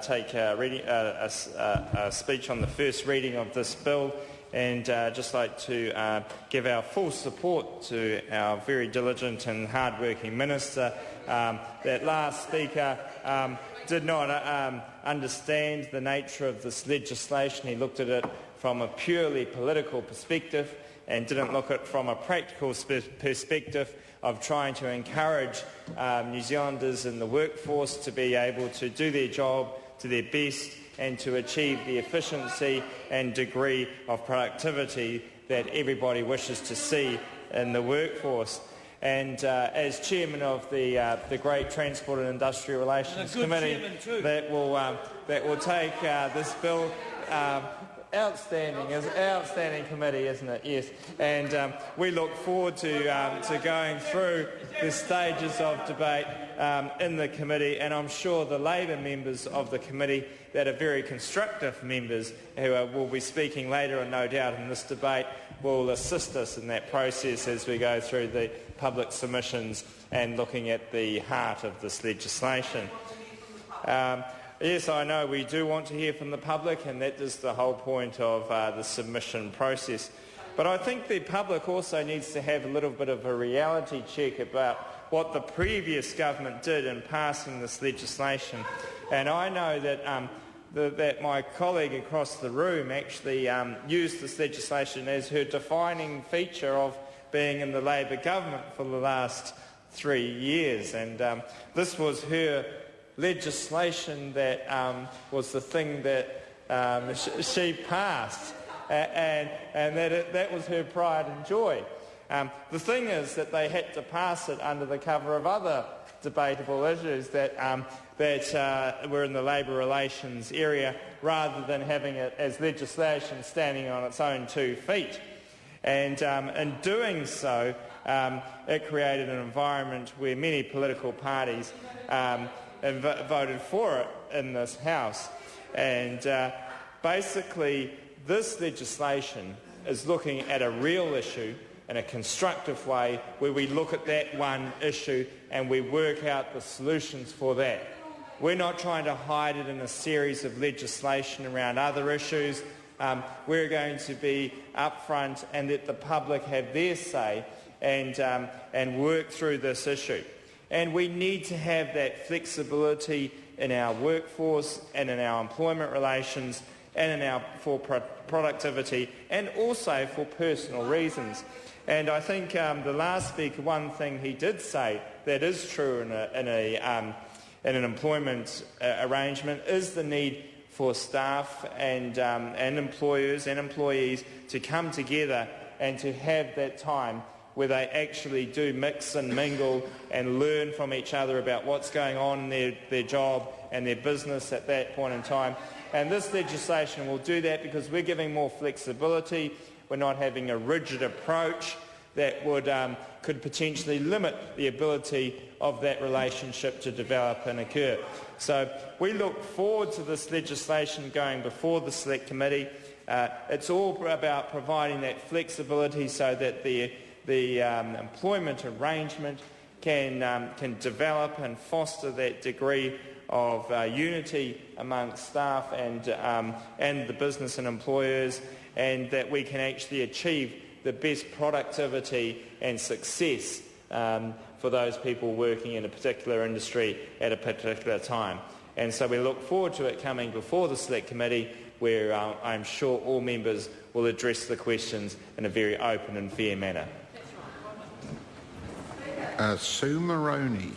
take a speech on the first reading of this bill, and just like to give our full support to our very diligent and hard-working minister. That last speaker did not understand the nature of this legislation. He looked at it from a purely political perspective and didn't look at it from a practical perspective of trying to encourage New Zealanders in the workforce to be able to do their job to their best and to achieve the efficiency and degree of productivity that everybody wishes to see in the workforce. And as chairman of the Great Transport and Industrial Relations Committee, that will take this bill. Outstanding committee, isn't it? Yes, and we look forward to going through the stages of debate in the committee, and I'm sure the Labour members of the committee that are very constructive members who will be speaking later and no doubt in this debate will assist us in that process as we go through the public submissions and looking at the heart of this legislation. Yes, I know we do want to hear from the public, and that is the whole point of the submission process. But I think the public also needs to have a little bit of a reality check about what the previous government did in passing this legislation. And I know that that my colleague across the room actually used this legislation as her defining feature of being in the Labour government for the last 3 years. And this was her legislation that was the thing that she passed, and that was her pride and joy. The thing is that they had to pass it under the cover of other debatable issues that were in the labour relations area, rather than having it as legislation standing on its own 2 feet. And in doing so, it created an environment where many political parties voted for it in this House. And basically this legislation is looking at a real issue in a constructive way, where we look at that one issue and we work out the solutions for that. We're not trying to hide it in a series of legislation around other issues. We're going to be upfront and let the public have their say and work through this issue. And we need to have that flexibility in our workforce and in our employment relations and for productivity, and also for personal reasons. And I think the last speaker, one thing he did say that is true in an employment arrangement is the need for staff and employers and employees to come together and to have that time where they actually do mix and mingle and learn from each other about what's going on in their job and their business at that point in time. And this legislation will do that because we're giving more flexibility. We're not having a rigid approach that could potentially limit the ability of that relationship to develop and occur. So we look forward to this legislation going before the Select Committee. It's all about providing that flexibility so that the employment arrangement can develop and foster that degree of unity amongst staff and the business and employers, and that we can actually achieve the best productivity and success for those people working in a particular industry at a particular time. And so we look forward to it coming before the Select Committee, where I'm sure all members will address the questions in a very open and fair manner. Sue Moroney.